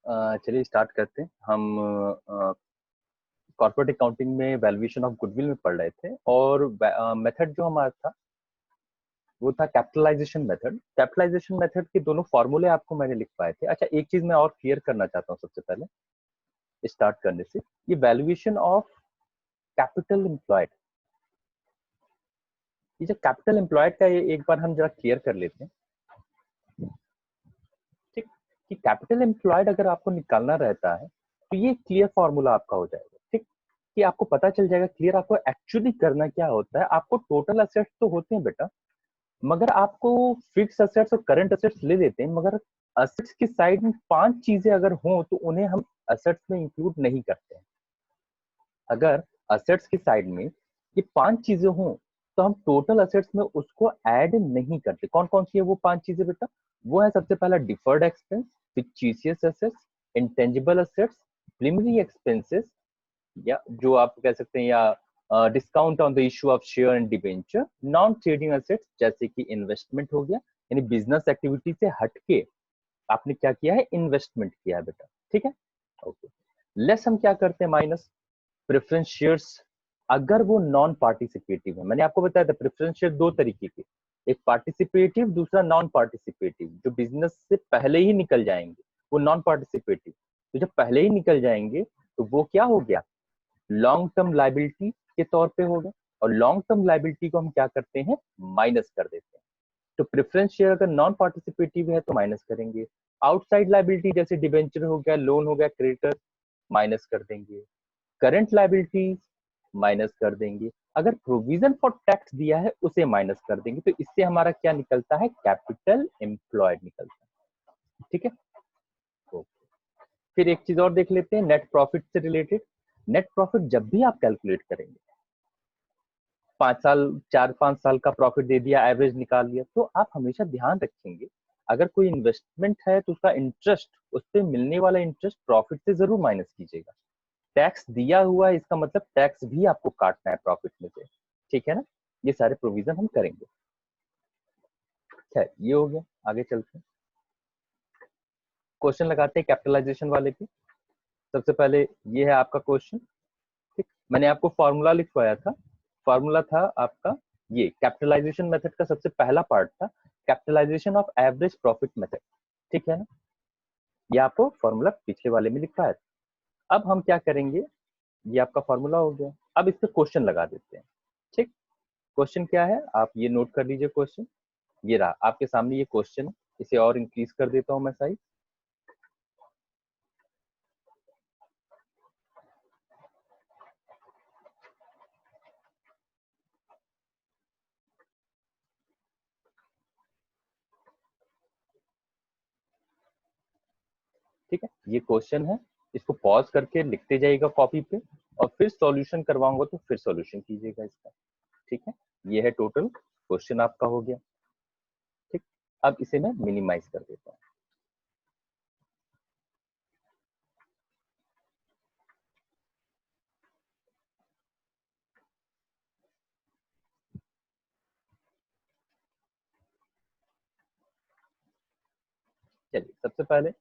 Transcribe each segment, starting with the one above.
चलिए स्टार्ट करते हैं। हम कॉर्पोरेट अकाउंटिंग में वैल्यूएशन ऑफ गुडविल में पढ़ रहे थे और मेथड जो हमारा था वो था कैपिटलाइजेशन मेथड। कैपिटलाइजेशन मेथड के दोनों फॉर्मूले आपको मैंने लिखवाए थे। अच्छा, एक चीज मैं और क्लियर करना चाहता हूँ सबसे पहले स्टार्ट करने से, ये वैल्यूएशन ऑफ कैपिटल एम्प्लॉयड, ये जो कैपिटल एम्प्लॉयड का एक बार हम जरा क्लियर कर लेते हैं। ठीक, कि कैपिटल एम्प्लॉयड अगर आपको निकालना रहता है तो ये क्लियर फॉर्मूला आपका हो जाएगा। ठीक, कि आपको पता चल जाएगा क्लियर आपको एक्चुअली करना क्या होता है। आपको टोटल असेट्स तो होते हैं बेटा, मगर आपको फिक्स असेट्स और करंट असेट्स ले लेते हैं, मगर असेट्स की साइड में 5 चीजें अगर हों तो उन्हें हम असेट्स में इंक्लूड नहीं करते हैं। अगर असेट्स की साइड में ये 5 चीजें हों तो हम टोटल असेट्स में उसको ऐड नहीं करते। कौन कौन सी है वो 5 चीजें बेटा? वो है सबसे पहला deferred expense, fictitious assets, intangible assets, preliminary expenses, या जो आप कह सकते हैं, या discount on the issue of share and debenture, non trading assets जैसे कि इन्वेस्टमेंट हो गया, यानी बिजनेस एक्टिविटी से हटके आपने क्या किया है, इन्वेस्टमेंट किया है बेटा। ठीक है, ओके। लेस हम क्या करते हैं, माइनस प्रेफरेंस शेयर्स अगर वो नॉन पार्टिसिपेटिव है। मैंने आपको बताया था प्रेफरेंस शेयर दो तरीके के, एक पार्टिसिपेटिव, दूसरा नॉन पार्टिसिपेटिव। जो बिजनेस से पहले ही निकल जाएंगे वो नॉन पार्टिसिपेटिव, तो जब पहले ही निकल जाएंगे तो वो क्या हो गया, लॉन्ग टर्म लाइबिलिटी के तौर पे होगा। और लॉन्ग टर्म लाइबिलिटी को हम क्या करते हैं, माइनस कर देते हैं। तो प्रेफरेंस शेयर अगर नॉन पार्टिसिपेटिव है तो माइनस करेंगे। आउटसाइड लाइबिलिटी जैसे डिबेंचर हो गया, लोन हो गया, क्रेडिटर, माइनस कर देंगे। करंट लाइबिलिटीज माइनस कर देंगे। अगर प्रोविजन फॉर टैक्स दिया है उसे माइनस कर देंगे। तो इससे हमारा क्या निकलता है, कैपिटल एम्प्लॉयड निकलता है। ठीक है, ओके। फिर एक चीज और देख लेते हैं नेट प्रॉफिट से रिलेटेड। नेट प्रॉफिट जब भी आप कैलकुलेट करेंगे, 5 साल 4-5 साल का प्रॉफिट दे दिया, एवरेज निकाल लिया, तो आप हमेशा ध्यान रखेंगे अगर कोई इन्वेस्टमेंट है तो उसका इंटरेस्ट, उससे मिलने वाला इंटरेस्ट प्रॉफिट से जरूर माइनस कीजिएगा। टैक्स दिया हुआ है इसका मतलब टैक्स भी आपको काटना है प्रॉफिट में से। ठीक है ना, ये सारे प्रोविजन हम करेंगे। खैर, ये हो गया, आगे चलते हैं, क्वेश्चन लगाते हैं कैपिटलाइजेशन वाले पे। सबसे पहले ये है आपका क्वेश्चन। ठीक, मैंने आपको फॉर्मूला लिखवाया था। फॉर्मूला था आपका ये कैपिटलाइजेशन मेथड का सबसे पहला पार्ट था, capitalisation of average profit method. ठीक है ना, ये आपको फॉर्मूला पिछले वाले में लिखवाया था। अब हम क्या करेंगे, ये आपका फॉर्मूला हो गया, अब इस पे क्वेश्चन लगा देते हैं। ठीक, क्वेश्चन क्या है आप ये नोट कर लीजिए। क्वेश्चन ये रहा आपके सामने, ये क्वेश्चन है। इसे और इंक्रीज कर देता हूं मैं साइज। ठीक है, ये क्वेश्चन है, इसको पॉज करके लिखते जाइएगा कॉपी पे, और फिर सॉल्यूशन करवाऊंगा तो फिर सॉल्यूशन कीजिएगा इसका। ठीक है, ये है टोटल क्वेश्चन आपका हो गया। ठीक, अब इसे मैं मिनिमाइज कर देता हूँ। चलिए सबसे पहले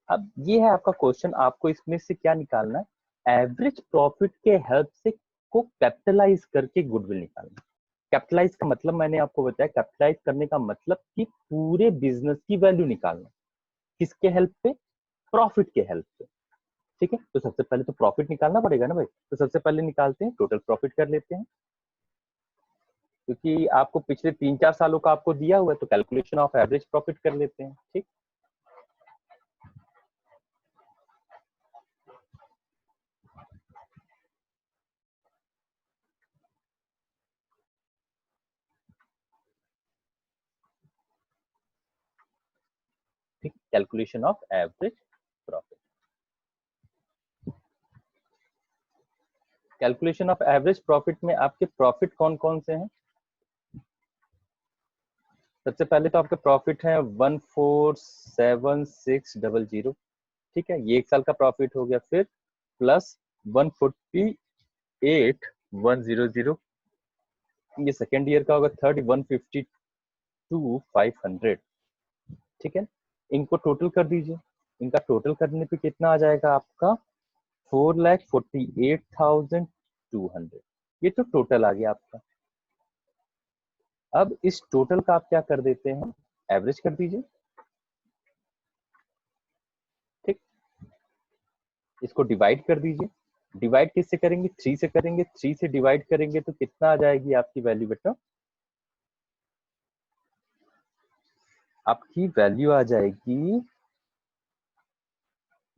अब ये है आपका क्वेश्चन, आपको इसमें से क्या निकालना है, एवरेज प्रॉफिट के हेल्प से को कैपिटलाइज करके गुडविल निकालना। कैपिटलाइज का मतलब मैंने आपको बताया, कैपिटलाइज करने का मतलब कि पूरे बिजनेस की वैल्यू निकालना। किसके हेल्प पे, प्रॉफिट के हेल्प पे। ठीक है, तो सबसे पहले तो प्रॉफिट निकालना पड़ेगा ना भाई, तो सबसे पहले निकालते हैं टोटल प्रॉफिट कर लेते हैं। क्योंकि आपको पिछले 3-4 सालों का आपको दिया हुआ है तो कैलकुलेशन ऑफ एवरेज प्रॉफिट कर लेते हैं। ठीक, ठीक, calculation of average profit. Calculation of average profit में आपके प्रॉफिट कौन कौन से हैं? सबसे पहले तो आपके प्रॉफिट है 147600। ठीक है, ये 1 साल का प्रॉफिट हो गया। फिर प्लस 148 100, ये सेकेंड ईयर का होगा, थर्ड 152,500। ठीक है, इनको टोटल कर दीजिए। इनका टोटल करने पे कितना आ जाएगा आपका, 4,48,200। ये तो टोटल आ गया आपका। अब इस टोटल का आप क्या कर देते हैं, एवरेज कर दीजिए। ठीक, इसको डिवाइड कर दीजिए। डिवाइड किससे करेंगे, 3 से करेंगे। 3 से डिवाइड करेंगे तो कितना आ जाएगी आपकी वैल्यू बेटा, आपकी वैल्यू आ जाएगी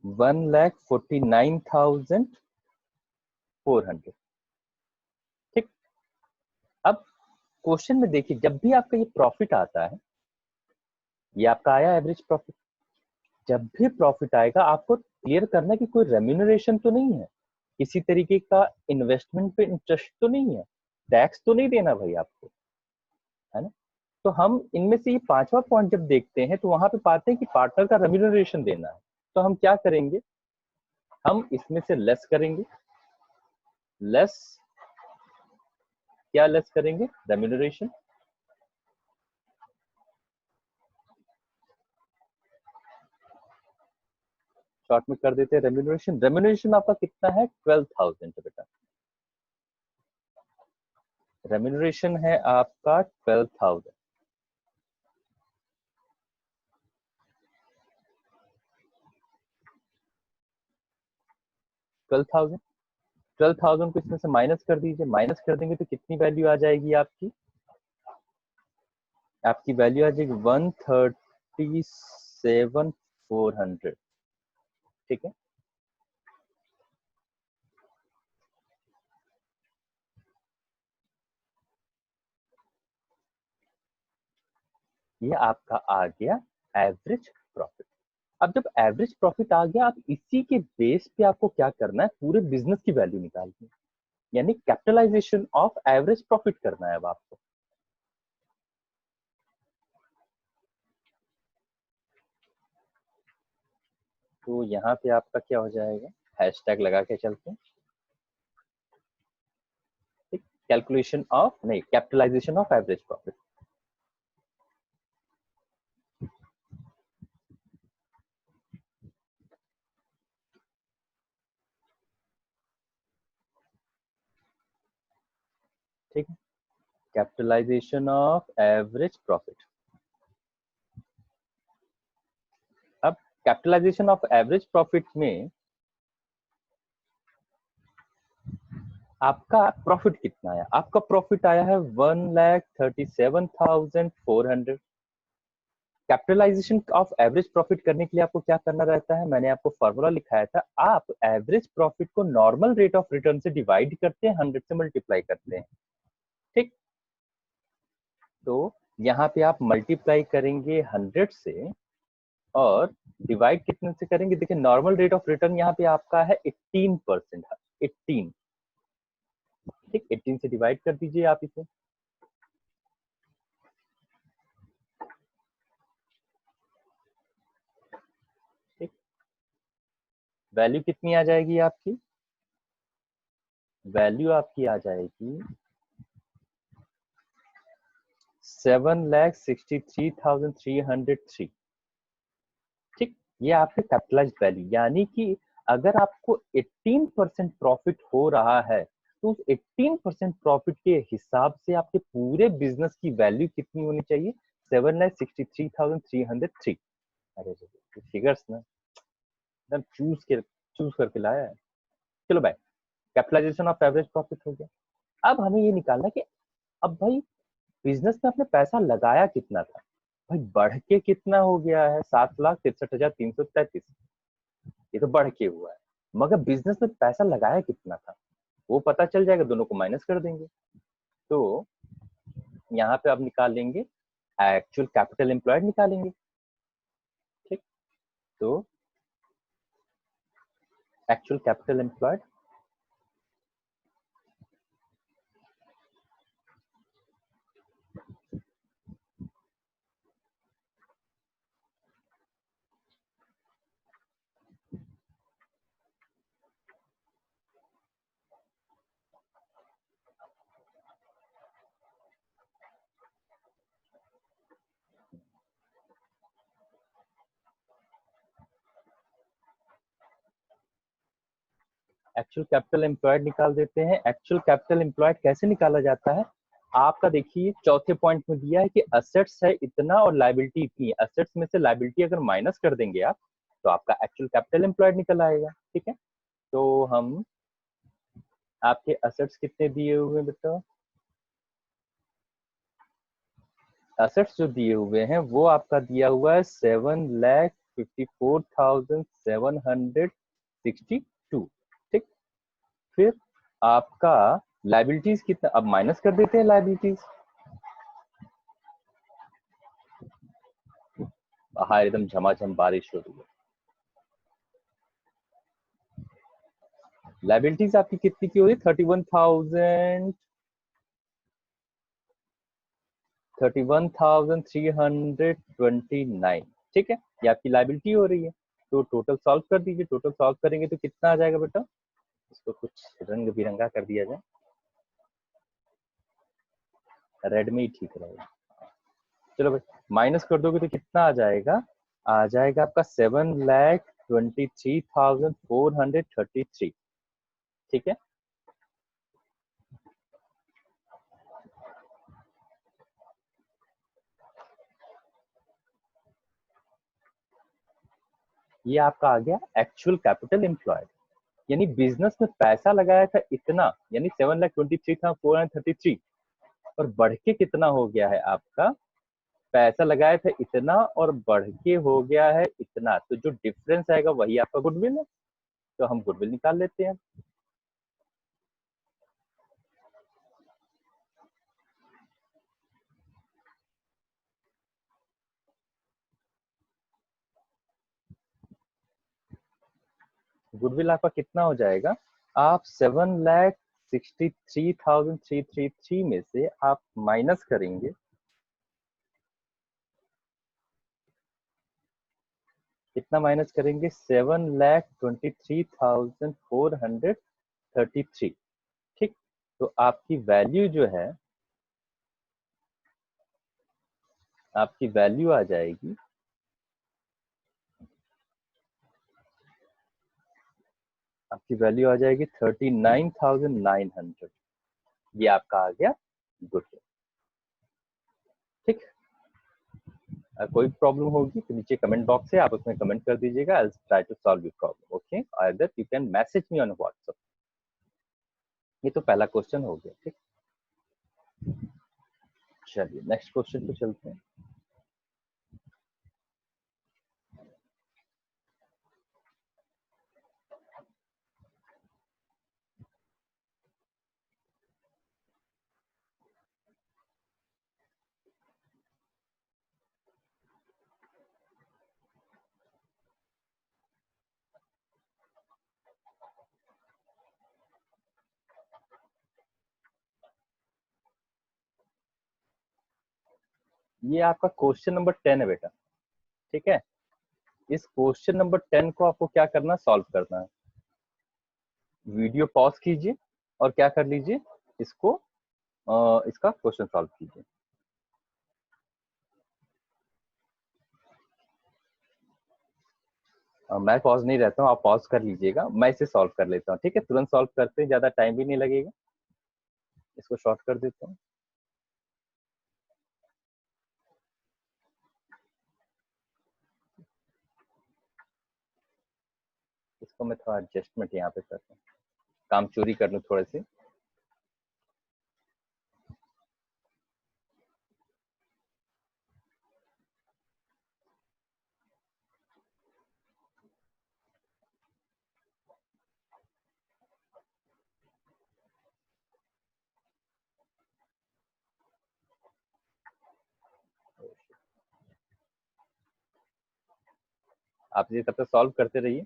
1,49,400। ठीक, अब क्वेश्चन में देखिए, जब भी आपका ये प्रॉफिट आता है, ये आपका आया एवरेज प्रॉफिट। जब भी प्रॉफिट आएगा आपको क्लियर करना है कि कोई रेम्यूनरेशन तो नहीं है, किसी तरीके का इन्वेस्टमेंट पे इंटरेस्ट तो नहीं है, टैक्स तो नहीं देना भाई आपको, है ना। तो हम इनमें से ये पांचवा पॉइंट जब देखते हैं तो वहां पे पाते हैं कि पार्टनर का रेम्यूनरेशन देना है। तो हम क्या करेंगे, हम इसमें से लेस करेंगे। लेस क्या लेस करेंगे, रेम्यूनरेशन। शॉर्ट में कर देते हैं रेम्यूनरेशन। रेम्यूनरेशन आपका कितना है, 12,000 बेटा। रेम्यूनरेशन है आपका 12,000। 12,000, 12,000 को इसमें से माइनस कर दीजिए। माइनस कर देंगे तो कितनी वैल्यू आ जाएगी आपकी, आपकी वैल्यू आ जाएगी 137,400। ठीक है, ये आपका आ गया एवरेज प्रॉफिट। अब जब एवरेज प्रॉफिट आ गया, आप इसी के बेस पे आपको क्या करना है, पूरे बिजनेस की वैल्यू निकालनी है, यानी कैपिटलाइजेशन ऑफ एवरेज प्रॉफिट करना है अब आपको। तो यहाँ पे आपका क्या हो जाएगा, हैशटैग लगा के चलते हैं। ठीक, कैलकुलेशन ऑफ नहीं, कैपिटलाइजेशन ऑफ एवरेज प्रॉफिट। ठीक है, कैपिटलाइजेशन ऑफ एवरेज प्रॉफिट। अब कैपिटलाइजेशन ऑफ एवरेज प्रॉफिट में आपका प्रॉफिट कितना आया, आपका प्रॉफिट आया है 1,37,400। कैपिटलाइजेशन ऑफ एवरेज प्रॉफिट करने के लिए आपको क्या करना रहता है, मैंने आपको फॉर्मूला लिखाया था। आप एवरेज प्रॉफिट को नॉर्मल रेट ऑफ रिटर्न से डिवाइड करते हैं, 100 से मल्टीप्लाई करते हैं। ठीक, तो यहाँ पे आप मल्टीप्लाई करेंगे 100 से और डिवाइड कितने से करेंगे, देखिए नॉर्मल रेट ऑफ रिटर्न यहाँ पे आपका है 18%। 18, ठीक, 18 से डिवाइड कर दीजिए आप इसे। ठीक, वैल्यू कितनी आ जाएगी आपकी, वैल्यू आपकी आ जाएगी 7,63,303। ठीक, ये आपके कैपिटलाइज्ड वैल्यू, यानी कि अगर आपको 18% प्रॉफिट हो रहा है तो उस 18% प्रॉफिट के हिसाब से आपके पूरे बिजनेस की वैल्यू कितनी होनी चाहिए, 7,63,303। अरे फिगर्स ना एकदम चूज करके लाया है। चलो भाई, कैपिटलाइजेशन ऑफ एवरेज प्रॉफिट हो गया। अब हमें ये निकालना है कि अब भाई बिजनेस में आपने पैसा लगाया कितना था, भाई बढ़ के कितना हो गया है, 7,63,333। ये तो बढ़ के हुआ है, मगर बिजनेस में पैसा लगाया कितना था वो पता चल जाएगा, दोनों को माइनस कर देंगे। तो यहाँ पे आप निकाल लेंगे एक्चुअल कैपिटल एम्प्लॉयड निकालेंगे। ठीक, तो actual capital employed, actual capital employed निकाल देते हैं। एक्चुअल कैपिटल एम्प्लॉयड कैसे निकाला जाता है? आपका देखिए चौथे पॉइंट में दिया है कि असेट्स है इतना और लायबिलिटी इतनी है। असेट्स में से लायबिलिटी अगर माइनस कर देंगे आप तो आपका एक्चुअल कैपिटल एम्प्लॉयड निकल आएगा। ठीक है, तो हम आपके असेट्स कितने दिए हुए हैं बेटा? असेट्स जो दिए हुए हैं वो आपका दिया हुआ है 7,54,762। ठीक, फिर आपका लाइबिलिटीज कितना, अब माइनस कर देते हैं लाइबिलिटीज। बाहर एकदम झमाझम बारिश हो रही है। लाइबिलिटीज आपकी कितनी की हो रही है? 31,329। ठीक है, ये आपकी लाइबिलिटी हो रही है। तो टोटल सॉल्व कर दीजिए। टोटल सॉल्व करेंगे तो कितना आ जाएगा बेटा? इसको कुछ रंग बिरंगा कर दिया जाए, रेड में ही ठीक रहेगा। चलो भाई, माइनस कर दोगे तो कितना आ जाएगा? आ जाएगा आपका 7,23,433। ठीक है, ये आपका आ गया एक्चुअल कैपिटल एम्प्लॉयड। यानी बिजनेस में पैसा लगाया था इतना, यानी 7,23,433, और बढ़ के कितना हो गया है आपका? पैसा लगाया था इतना और बढ़ के हो गया है इतना, तो जो डिफरेंस आएगा वही आपका गुडविल है। तो हम गुडविल निकाल लेते हैं। गुडविल आपका कितना हो जाएगा? आप 7,63,333 में से आप माइनस करेंगे, कितना माइनस करेंगे? 7,23,433। ठीक, तो आपकी वैल्यू जो है, आपकी वैल्यू आ जाएगी, आपकी वैल्यू आ जाएगी 39,900। ये आपका आ गया गुडविल। ठीक, कोई प्रॉब्लम होगी तो नीचे कमेंट बॉक्स है, आप उसमें कमेंट कर दीजिएगा। I will try to solve your problem. Okay, either you can message me on WhatsApp. ये तो पहला क्वेश्चन हो गया। ठीक, चलिए नेक्स्ट क्वेश्चन पे चलते हैं। ये आपका क्वेश्चन नंबर 10 है बेटा। ठीक है, इस क्वेश्चन नंबर 10 को आपको क्या करना, सॉल्व करना है। वीडियो पॉज कीजिए और क्या कर लीजिए, इसको इसका क्वेश्चन सॉल्व कीजिए। मैं पॉज नहीं रहता हूँ, आप पॉज कर लीजिएगा, मैं इसे सॉल्व कर लेता हूँ। ठीक है, तुरंत सॉल्व करते हैं, ज्यादा टाइम भी नहीं लगेगा। इसको शॉर्ट कर देता हूँ। इसको मैं थोड़ा एडजस्टमेंट यहाँ पे करता हूँ, काम चोरी कर लूँ थोड़े से। आप ये तब तक सॉल्व करते रहिए।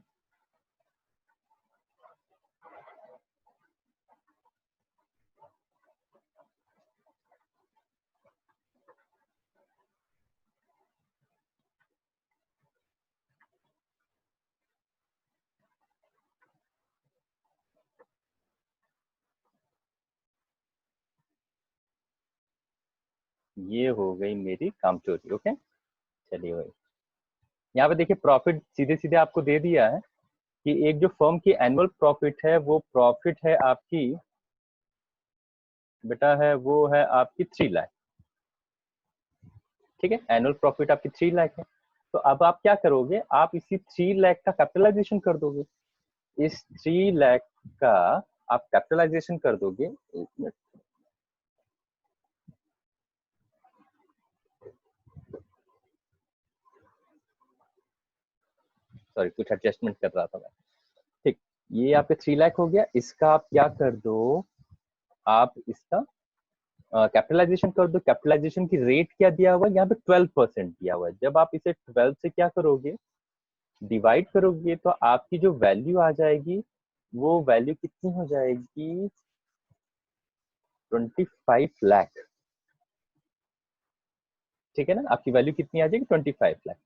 ये हो गई मेरी काम चोरी। ओके, चलिए भाई, यहाँ पे देखिए प्रॉफिट सीधे सीधे आपको दे दिया है। कि एक जो फर्म की एनुअल प्रॉफिट है वो प्रॉफिट है आपकी बेटा है वो है आपकी 3 लाख, ठीक है, एनुअल प्रॉफिट आपकी 3 लाख है। तो अब आप क्या करोगे, आप इसी 3 लाख का कैपिटलाइजेशन कर दोगे, इस 3 लाख का आप कैपिटलाइजेशन कर दोगे। एक मिनट, सॉरी कुछ एडजस्टमेंट कर रहा था मैं। ठीक, ये आपके 3 लाख हो गया, इसका आप क्या कर दो, आप इसका कैपिटलाइजेशन कर दो। कैपिटलाइजेशन की रेट क्या दिया हुआ है यहाँ पे, 12% दिया हुआ है। जब आप इसे 12 से क्या करोगे, डिवाइड करोगे, तो आपकी जो वैल्यू आ जाएगी वो वैल्यू कितनी हो जाएगी, 25 लाख। ठीक है ना, आपकी वैल्यू कितनी आ जाएगी, 25 लाख।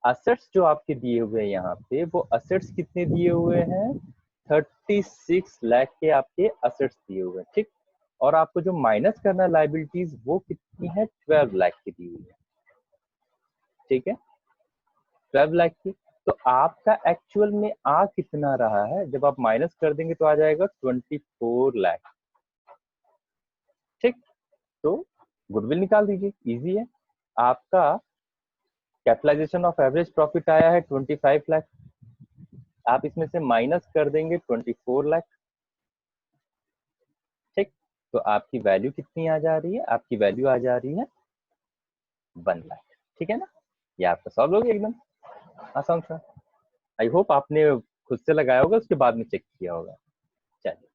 असेट्स जो आपके दिए हुए हैं यहाँ पे, वो असेट्स कितने दिए हुए हैं, 36 लाख के आपके असेट्स दिए हुए हैं। ठीक, और आपको जो माइनस करना लाइबिलिटीज वो कितनी है, 12 लाख की दी हुई है। ठीक है, 12 लाख की। तो आपका एक्चुअल में आ कितना रहा है, जब आप माइनस कर देंगे तो आ जाएगा 24 लाख। ठीक, तो गुडविल निकाल दीजिए, इजी है। आपका कैपिटलाइजेशन ऑफ एवरेज प्रॉफिट आया है 25 लाख, आप इसमें से माइनस कर देंगे 24 लाख। ठीक, तो आपकी वैल्यू कितनी आ जा रही है, आपकी वैल्यू आ जा रही है 1 लाख। ठीक है ना, ये आपका सॉल्व हो गया एकदम आसान सा। आई होप आपने खुद से लगाया होगा, उसके बाद में चेक किया होगा। चलिए,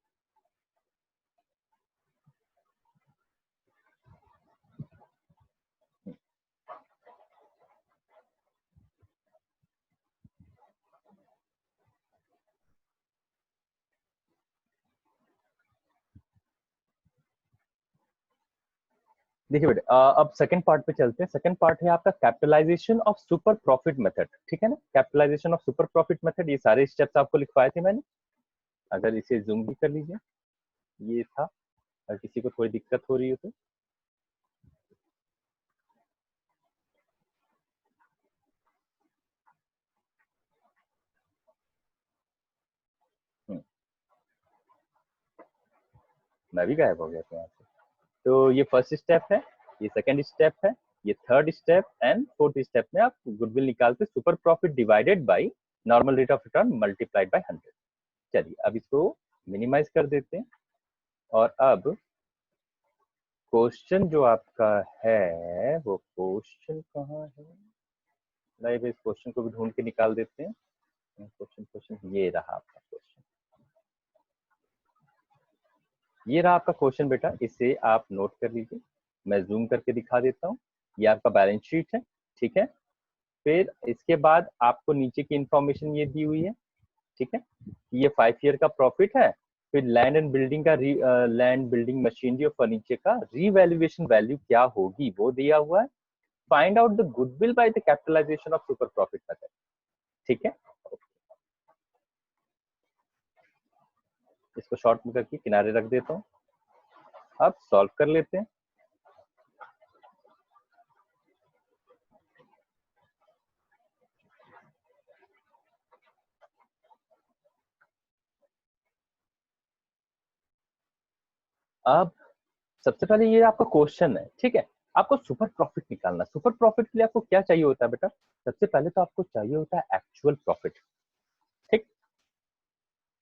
देखिए बेटे, अब सेकंड पार्ट पे चलते हैं। सेकंड पार्ट है आपका capitalisation of super profit method. ठीक है ना, capitalisation of super profit method, ये सारे स्टेप्स आपको लिखवाए थे मैंने, अगर इसे जूम भी कर लीजिए, ये था, अगर किसी को थोड़ी दिक्कत हो रही हो तो। मैं भी गायब हो गया था यहाँ से। तो ये फर्स्ट स्टेप है, ये सेकंड स्टेप है, ये third step and fourth step में आप गुडविल निकालते super profit divided by normal rate of return multiplied by 100। चलिए अब इसको मिनिमाइज कर देते हैं, और अब क्वेश्चन जो आपका है वो क्वेश्चन कहाँ है, लाइव इस क्वेश्चन को भी ढूंढ के निकाल देते हैं। क्वेश्चन क्वेश्चन ये रहा आपका क्वेश्चन, ये रहा आपका क्वेश्चन बेटा, इसे आप नोट कर लीजिए। मैं जूम करके दिखा देता हूँ, ये आपका बैलेंस शीट है। ठीक है, फिर इसके बाद आपको नीचे की इंफॉर्मेशन ये दी हुई है। ठीक है, ये 5 ईयर का प्रॉफिट है, फिर लैंड एंड बिल्डिंग का लैंड बिल्डिंग मशीनरी और फर्नीचर का रीवैल्यूएशन वैल्यू क्या होगी वो दिया हुआ है। Find out the goodwill by the capitalisation of super profit method. ठीक है, इसको शॉर्ट में करके किनारे रख देता हूँ, अब सॉल्व कर लेते हैं। अब सबसे पहले ये आपका क्वेश्चन है, ठीक है, आपको सुपर प्रॉफिट निकालना। सुपर प्रॉफिट के लिए आपको क्या चाहिए होता है बेटा, सबसे पहले तो आपको चाहिए होता है एक्चुअल प्रॉफिट। ठीक,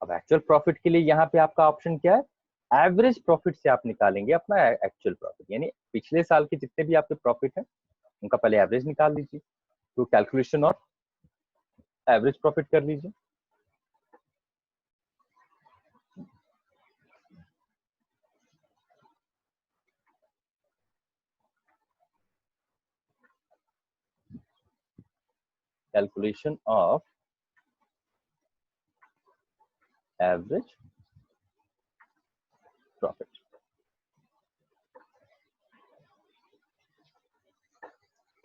अब एक्चुअल प्रॉफिट के लिए यहाँ पे आपका ऑप्शन क्या है, एवरेज प्रॉफिट से आप निकालेंगे अपना एक्चुअल प्रॉफिट, यानी पिछले साल के जितने भी आपके प्रॉफिट है उनका पहले एवरेज निकाल लीजिए। तो कैलकुलेशन ऑफ एवरेज प्रॉफिट कर लीजिए। Calculation of average profit,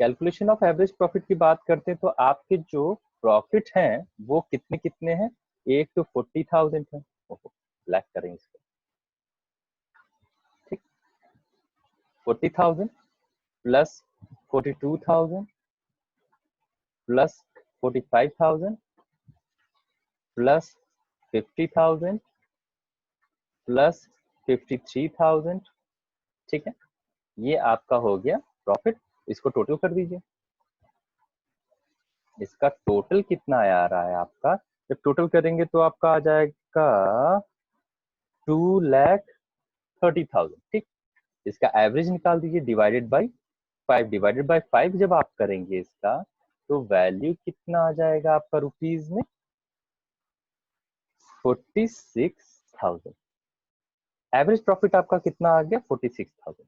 calculation of average profit की बात करते हैं तो आपके जो प्रॉफिट हैं वो कितने कितने हैं, एक तो 40,000 है, ब्लैक करेंगे इसको। ठीक, 40,000 प्लस 42,000 प्लस 45,000 प्लस 50,000 प्लस 53,000। ठीक है, ये आपका हो गया प्रॉफिट। इसको टोटल कर दीजिए। इसका टोटल कितना आ रहा है आपका, जब टोटल करेंगे तो आपका आ जाएगा 2,30,000। ठीक, इसका एवरेज निकाल दीजिए डिवाइडेड बाई 5। डिवाइडेड बाई 5 जब आप करेंगे इसका, तो वैल्यू कितना आ जाएगा आपका रुपीज में, 46,000। एवरेज प्रॉफिट आपका कितना आ गया, 46,000।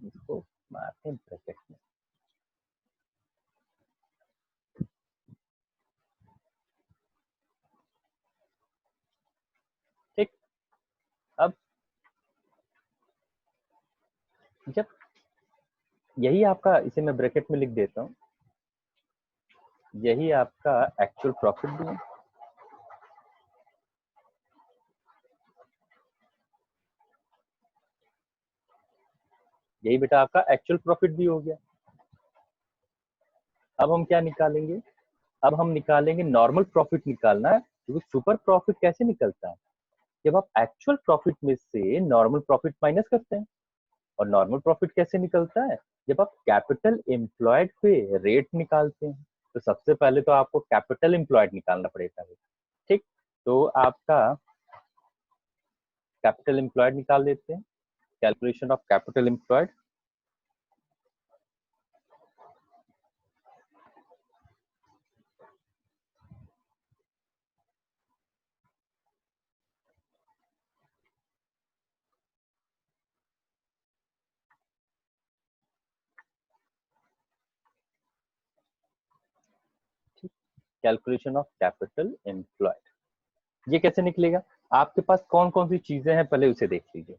इसको मारते हैं ब्रैकेट में। ठीक, अब जब यही आपका, इसे मैं ब्रैकेट में लिख देता हूँ, यही आपका एक्चुअल प्रॉफिट भी है। यही बेटा आपका एक्चुअल प्रॉफिट भी हो गया। अब हम क्या निकालेंगे, अब हम निकालेंगे नॉर्मल प्रॉफिट निकालना है, क्योंकि सुपर प्रॉफिट कैसे निकलता है, जब आप एक्चुअल प्रॉफिट में से नॉर्मल प्रॉफिट माइनस करते हैं। और नॉर्मल प्रॉफिट कैसे निकलता है, जब आप कैपिटल एम्प्लॉयड पे रेट निकालते हैं। तो सबसे पहले तो आपको कैपिटल एम्प्लॉयड निकालना पड़ेगा। ठीक, तो आपका कैपिटल एम्प्लॉयड निकाल देते हैं। Calculation of capital employed. Calculation of capital employed ये कैसे निकलेगा, आपके पास कौन कौन सी चीजें हैं पहले उसे देख लीजिए।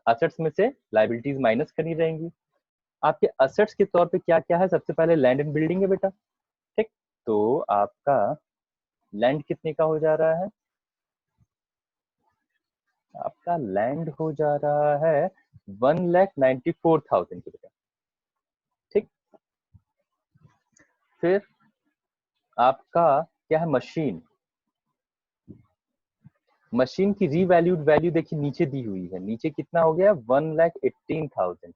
असेट्स में से लाइबिलिटीज माइनस करनी रहेंगी। आपके असेट्स के तौर पे क्या क्या है, सबसे पहले लैंड एंड बिल्डिंग है बेटा। ठीक, तो आपका लैंड कितने का हो जा रहा है, आपका लैंड हो जा रहा है 1,94,000 की बेटा। ठीक, फिर आपका क्या है, मशीन। मशीन की रीवैल्यूड वैल्यू देखिए नीचे दी हुई है, नीचे कितना हो गया, 1,18,000 है।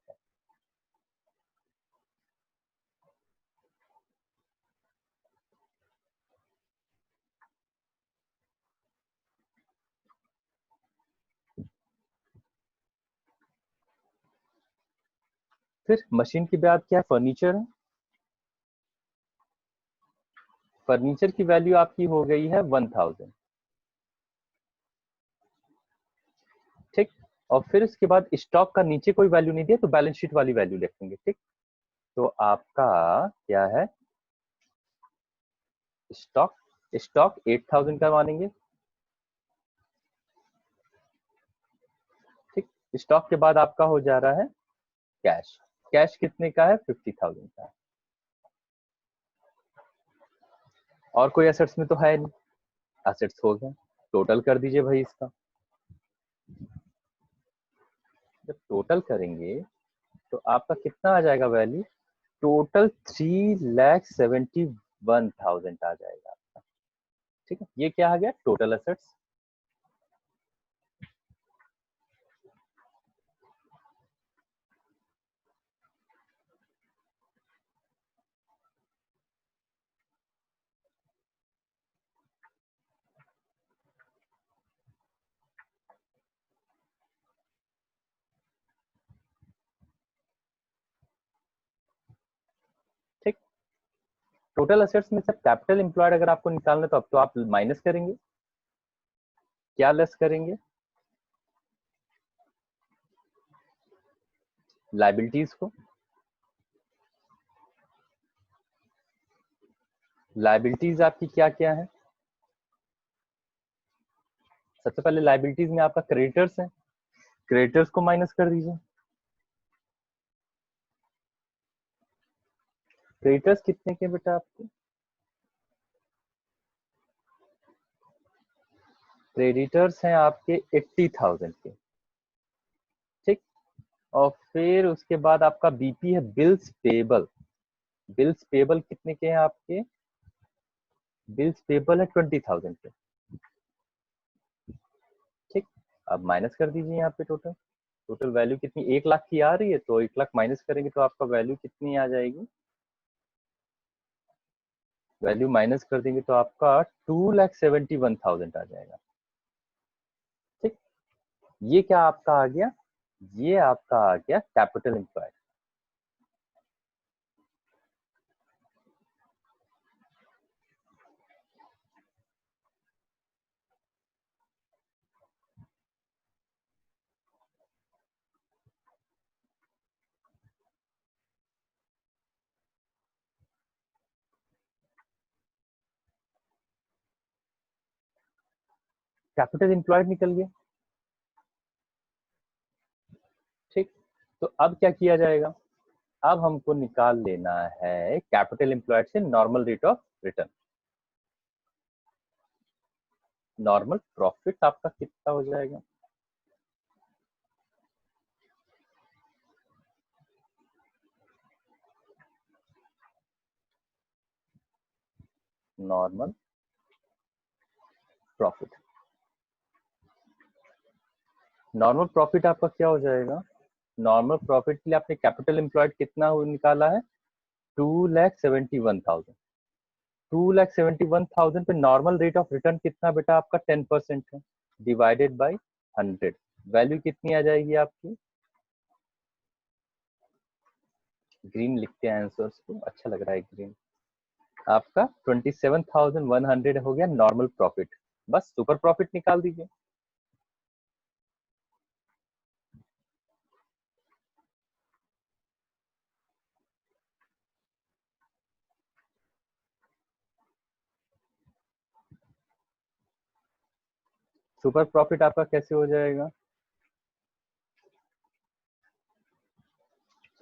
फिर मशीन के बाद क्या, फर्नीचर है। फर्नीचर की वैल्यू आपकी हो गई है 1,000। ठीक, और फिर उसके बाद स्टॉक का नीचे कोई वैल्यू नहीं दिया, तो बैलेंस शीट वाली वैल्यू लिखेंगे। ठीक, तो आपका क्या है, स्टॉक। स्टॉक 8,000 का मानेंगे। ठीक, स्टॉक के बाद आपका हो जा रहा है कैश। कैश कितने का है, 50,000 का है। और कोई एसेट्स में तो है नहीं, एसेट्स हो गए। टोटल कर दीजिए भाई इसका। जब टोटल करेंगे तो आपका कितना आ जाएगा वैल्यू, टोटल 3,71,000 आ जाएगा आपका। ठीक है, ये क्या आ गया, टोटल एसेट्स। ठीक, टोटल एसेट्स में से कैपिटल एम्प्लॉयड अगर आपको निकालना तो अब तो आप माइनस करेंगे, क्या लेस करेंगे, लाइबिलिटीज को। लाइबिलिटीज आपकी क्या क्या है, सबसे पहले लाइबिलिटीज में आपका क्रेडिटर्स है, क्रेडिटर्स को माइनस कर दीजिए। क्रेडिटर्स कितने के बेटा आपके, क्रेडिटर्स हैं आपके 80,000 के। ठीक, और फिर उसके बाद आपका बीपी है बिल्स पेबल। बिल्स पेबल कितने के हैं आपके, बिल्स पेबल है 20,000 के। अब माइनस कर दीजिए यहाँ पे टोटल। टोटल वैल्यू कितनी 1 लाख की आ रही है, तो 1 लाख माइनस करेंगे तो आपका वैल्यू कितनी आ जाएगी, वैल्यू माइनस कर देंगे तो आपका 2,71,000 आ जाएगा। ठीक, ये क्या आपका आ गया, ये आपका आ गया कैपिटल एम्प्लॉयड। कैपिटल एम्प्लॉयड निकल गया। ठीक, तो अब क्या किया जाएगा, अब हमको निकाल लेना है कैपिटल एम्प्लॉयड से normal rate of return. Normal profit आपका कितना हो जाएगा, नॉर्मल प्रॉफिट। नॉर्मल प्रॉफिट आपका क्या हो जाएगा, नॉर्मल प्रॉफिट के लिए आपने कैपिटल एम्प्लॉयड कितना निकाला है, 2,71,000। 2,71,000 पे नॉर्मल रेट ऑफ रिटर्न कितना बेटा आपका 10% है, डिवाइडेड बाई 100, वैल्यू कितनी आ जाएगी आपकी, ग्रीन लिखते हैं आंसर्स को, अच्छा लग रहा है ग्रीन। आपका 27,100 हो गया नॉर्मल प्रॉफिट। बस सुपर प्रॉफिट निकाल दीजिए। सुपर प्रॉफिट आपका कैसे हो जाएगा,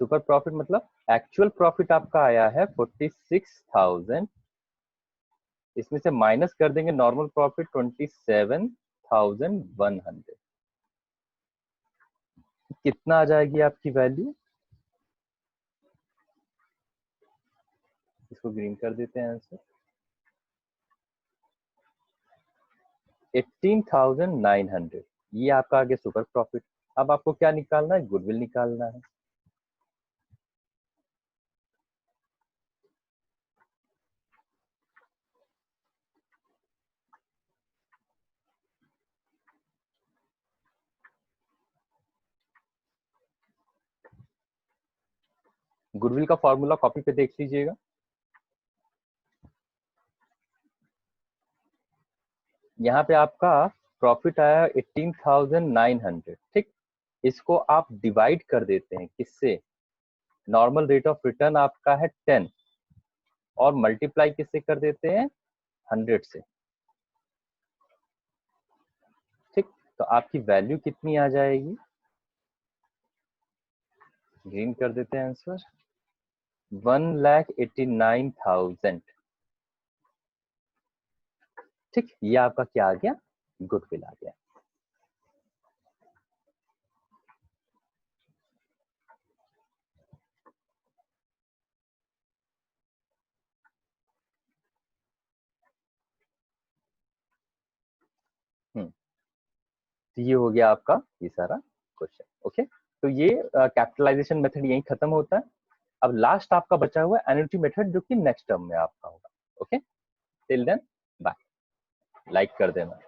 सुपर प्रॉफिट मतलब एक्चुअल प्रॉफिट आपका आया है 46,000, इसमें से माइनस कर देंगे नॉर्मल प्रॉफिट 27,100, कितना आ जाएगी आपकी वैल्यू, इसको ग्रीन कर देते हैं आंसर, 18,900, ये आपका आ गया सुपर प्रॉफिट। अब आपको क्या निकालना है, गुडविल निकालना है। गुडविल का फॉर्मूला कॉपी पे देख लीजिएगा, यहाँ पे आपका प्रॉफिट आया 18,900। ठीक, इसको आप डिवाइड कर देते हैं किससे, नॉर्मल रेट ऑफ रिटर्न आपका है 10, और मल्टीप्लाई किससे कर देते हैं, 100 से। ठीक, तो आपकी वैल्यू कितनी आ जाएगी, ग्रीन कर देते हैं आंसर, 1,89,000। ठीक, ये आपका क्या आ गया, गुडविल आ गया। तो ये हो गया आपका ये सारा क्वेश्चन। ओके, तो ये कैपिटलाइजेशन मेथड यही खत्म होता है। अब लास्ट आपका बचा हुआ है एन्युटी मेथड, जो कि नेक्स्ट टर्म में आपका होगा। Okay, till then bye, like कर देना।